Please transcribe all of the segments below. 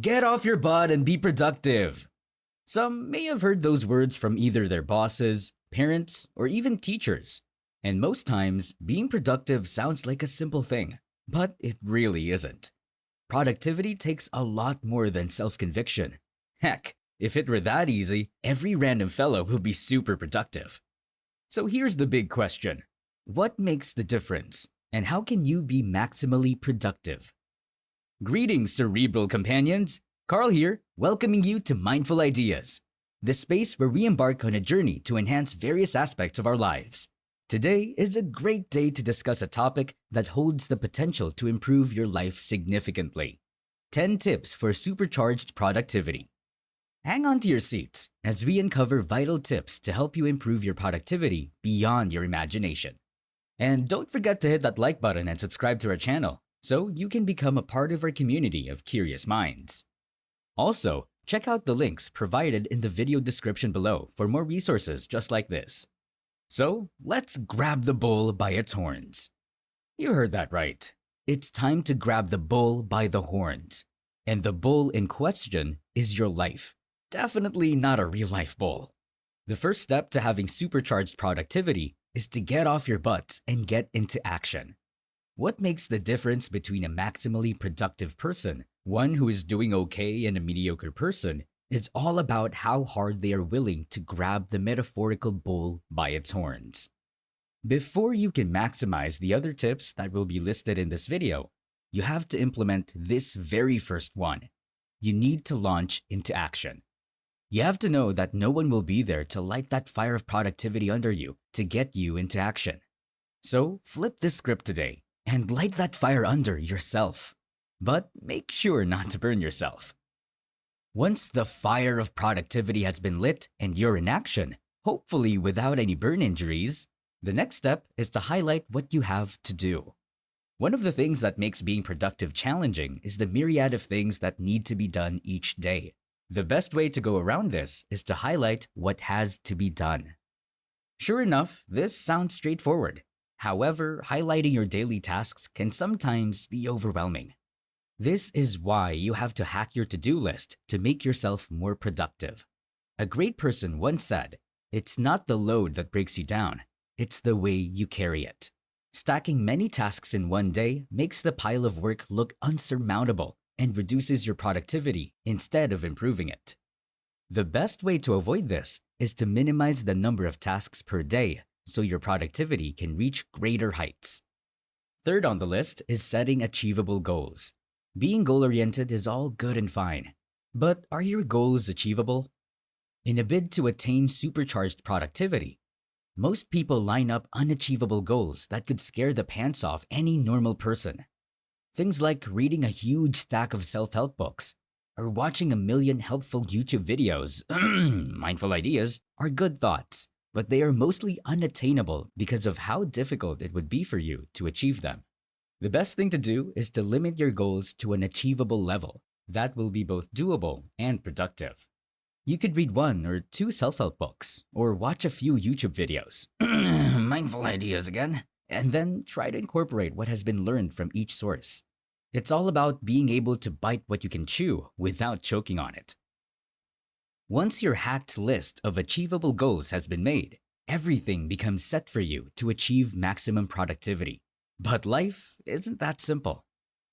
Get off your butt and be productive. Some may have heard those words from either their bosses, parents, or even teachers. And most times, being productive sounds like a simple thing, but it really isn't. Productivity takes a lot more than self-conviction. Heck, if it were that easy, every random fellow will be super productive. So here's the big question. What makes the difference? And how can you be maximally productive? Greetings, Cerebral Companions! Carl here, welcoming you to Mindful Ideas, the space where we embark on a journey to enhance various aspects of our lives. Today is a great day to discuss a topic that holds the potential to improve your life significantly. 10 tips for supercharged productivity. Hang on to your seats as we uncover vital tips to help you improve your productivity beyond your imagination. And don't forget to hit that like button and subscribe to our channel so you can become a part of our community of curious minds. Also, check out the links provided in the video description below for more resources just like this. So, let's grab the bull by its horns. You heard that right. It's time to grab the bull by the horns. And the bull in question is your life. Definitely not a real-life bull. The first step to having supercharged productivity is to get off your butts and get into action. What makes the difference between a maximally productive person, one who is doing okay, and a mediocre person is all about how hard they are willing to grab the metaphorical bull by its horns. Before you can maximize the other tips that will be listed in this video, you have to implement this very first one. You need to launch into action. You have to know that no one will be there to light that fire of productivity under you to get you into action. So flip this script today and light that fire under yourself. But make sure not to burn yourself. Once the fire of productivity has been lit and you're in action, hopefully without any burn injuries, the next step is to highlight what you have to do. One of the things that makes being productive challenging is the myriad of things that need to be done each day. The best way to go around this is to highlight what has to be done. Sure enough, this sounds straightforward. However, highlighting your daily tasks can sometimes be overwhelming. This is why you have to hack your to-do list to make yourself more productive. A great person once said, "It's not the load that breaks you down, it's the way you carry it." Stacking many tasks in one day makes the pile of work look unsurmountable and reduces your productivity instead of improving it. The best way to avoid this is to minimize the number of tasks per day so your productivity can reach greater heights. Third on the list is setting achievable goals. Being goal-oriented is all good and fine, but are your goals achievable? In a bid to attain supercharged productivity, most people line up unachievable goals that could scare the pants off any normal person. Things like reading a huge stack of self-help books or watching a million helpful YouTube videos, mindful ideas, are good thoughts, but they are mostly unattainable because of how difficult it would be for you to achieve them. The best thing to do is to limit your goals to an achievable level that will be both doable and productive. You could read 1 or 2 self-help books or watch a few YouTube videos, mindful ideas again, and then try to incorporate what has been learned from each source. It's all about being able to bite what you can chew without choking on it. Once your hacked list of achievable goals has been made, everything becomes set for you to achieve maximum productivity. But life isn't that simple.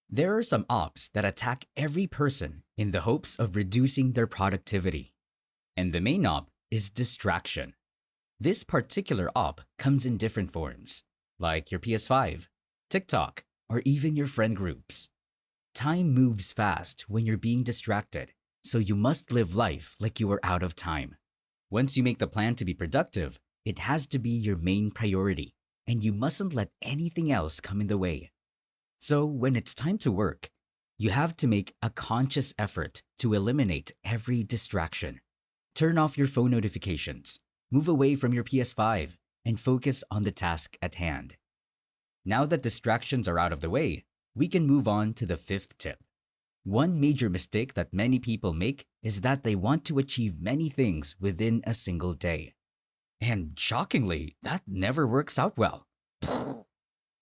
There are some ops that attack every person in the hopes of reducing their productivity. And the main op is distraction. This particular op comes in different forms, like your PS5, TikTok, or even your friend groups. Time moves fast when you're being distracted, so you must live life like you are out of time. Once you make the plan to be productive, it has to be your main priority, and you mustn't let anything else come in the way. So when it's time to work, you have to make a conscious effort to eliminate every distraction. Turn off your phone notifications, move away from your PS5, and focus on the task at hand. Now that distractions are out of the way, we can move on to the 5th tip. One major mistake that many people make is that they want to achieve many things within a single day. And shockingly, that never works out well.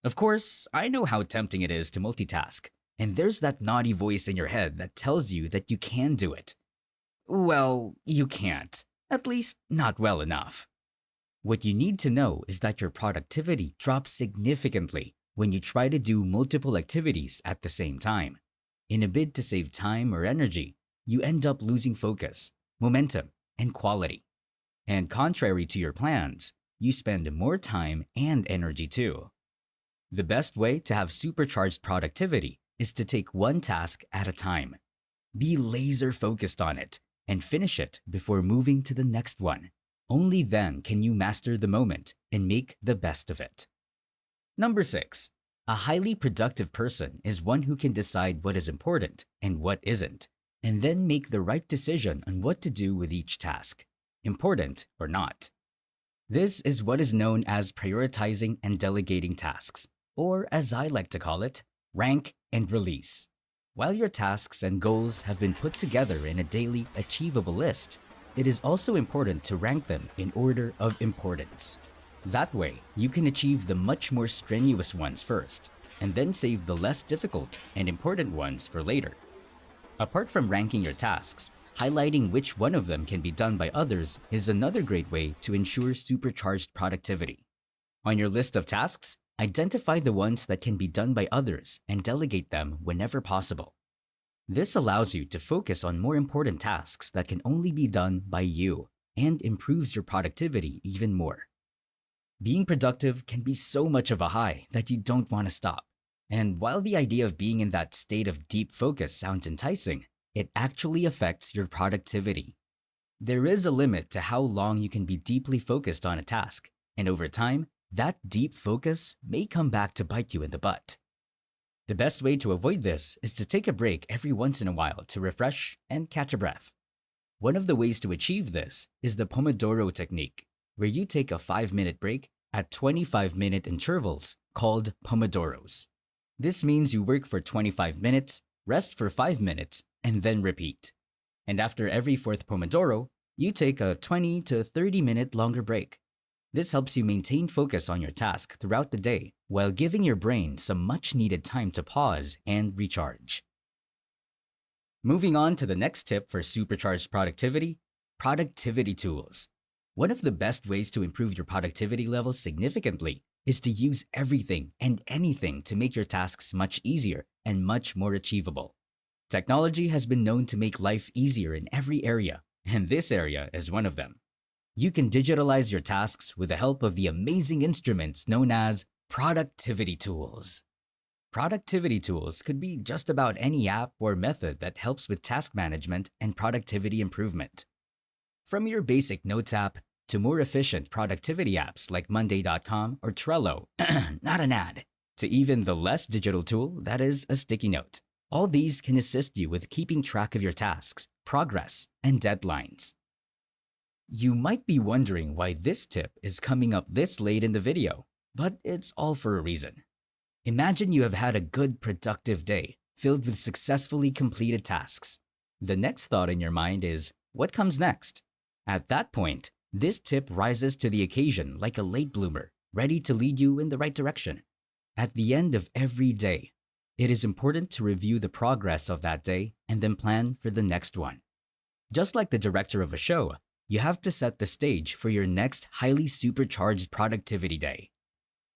Of course, I know how tempting it is to multitask, And there's that naughty voice in your head that tells you that you can do it. Well, you can't. At least, not well enough. What you need to know is that your productivity drops significantly when you try to do multiple activities at the same time. In a bid to save time or energy, you end up losing focus, momentum, and quality. And contrary to your plans, you spend more time and energy too. The best way to have supercharged productivity is to take one task at a time. Be laser focused on it and finish it before moving to the next one. Only then can you master the moment and make the best of it. Number 6. A highly productive person is one who can decide what is important and what isn't, and then make the right decision on what to do with each task, important or not. This is what is known as prioritizing and delegating tasks, or as I like to call it, rank and release. While your tasks and goals have been put together in a daily achievable list, it is also important to rank them in order of importance. That way, you can achieve the much more strenuous ones first, and then save the less difficult and important ones for later. Apart from ranking your tasks, highlighting which one of them can be done by others is another great way to ensure supercharged productivity. On your list of tasks, identify the ones that can be done by others and delegate them whenever possible. This allows you to focus on more important tasks that can only be done by you and improves your productivity even more. Being productive can be so much of a high that you don't want to stop. And while the idea of being in that state of deep focus sounds enticing, it actually affects your productivity. There is a limit to how long you can be deeply focused on a task, and over time, that deep focus may come back to bite you in the butt. The best way to avoid this is to take a break every once in a while to refresh and catch a breath. One of the ways to achieve this is the Pomodoro technique, where you take a 5-minute break at 25-minute intervals called Pomodoros. This means you work for 25 minutes, rest for 5 minutes, and then repeat. And after every fourth Pomodoro, you take a 20 to 30-minute longer break. This helps you maintain focus on your task throughout the day while giving your brain some much-needed time to pause and recharge. Moving on to the next tip for supercharged productivity, productivity tools. One of the best ways to improve your productivity levels significantly is to use everything and anything to make your tasks much easier and much more achievable. Technology has been known to make life easier in every area, and this area is one of them. You can digitalize your tasks with the help of the amazing instruments known as productivity tools. Productivity tools could be just about any app or method that helps with task management and productivity improvement. From your basic notes app to more efficient productivity apps like Monday.com or Trello, not an ad, to even the less digital tool that is a sticky note. All these can assist you with keeping track of your tasks, progress, and deadlines. You might be wondering why this tip is coming up this late in the video, but it's all for a reason. Imagine you have had a good, productive day filled with successfully completed tasks. The next thought in your mind is, what comes next? At that point, this tip rises to the occasion like a late bloomer, ready to lead you in the right direction. At the end of every day, it is important to review the progress of that day and then plan for the next one. Just like the director of a show, you have to set the stage for your next highly supercharged productivity day.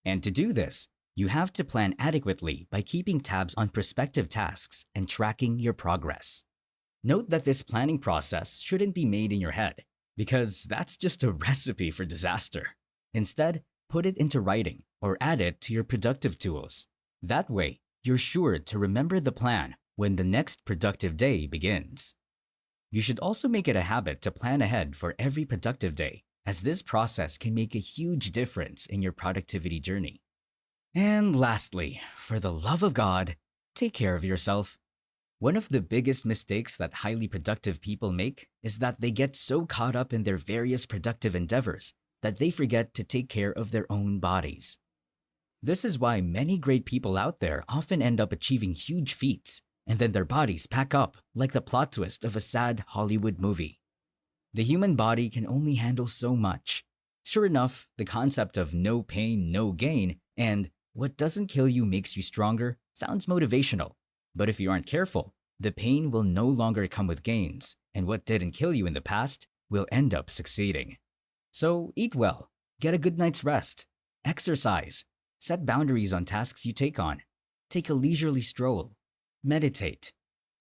And to do this, you have to plan adequately by keeping tabs on prospective tasks and tracking your progress. Note that this planning process shouldn't be made in your head, because that's just a recipe for disaster. Instead, put it into writing or add it to your productive tools. That way, you're sure to remember the plan when the next productive day begins. You should also make it a habit to plan ahead for every productive day, as this process can make a huge difference in your productivity journey. And lastly, for the love of God, take care of yourself. One of the biggest mistakes that highly productive people make is that they get so caught up in their various productive endeavors that they forget to take care of their own bodies. This is why many great people out there often end up achieving huge feats, and then their bodies pack up like the plot twist of a sad Hollywood movie. The human body can only handle so much. Sure enough, the concept of no pain, no gain, and what doesn't kill you makes you stronger sounds motivational, But if you aren't careful, the pain will no longer come with gains, and what didn't kill you in the past will end up succeeding. So eat well, get a good night's rest, exercise, set boundaries on tasks you take on, take a leisurely stroll, meditate,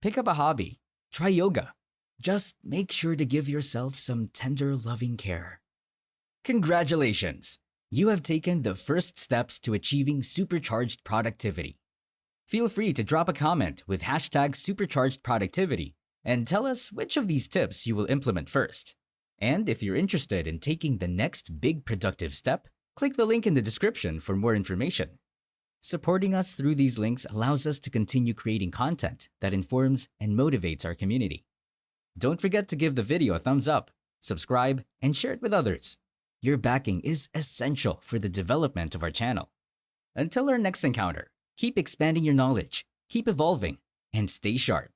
pick up a hobby, try yoga. Just make sure to give yourself some tender, loving care. Congratulations! You have taken the first steps to achieving supercharged productivity. Feel free to drop a comment with hashtag supercharged productivity and tell us which of these tips you will implement first. And if you're interested in taking the next big productive step, click the link in the description for more information. Supporting us through these links allows us to continue creating content that informs and motivates our community. Don't forget to give the video a thumbs up, subscribe, and share it with others. Your backing is essential for the development of our channel. Until our next encounter, keep expanding your knowledge, keep evolving, and stay sharp.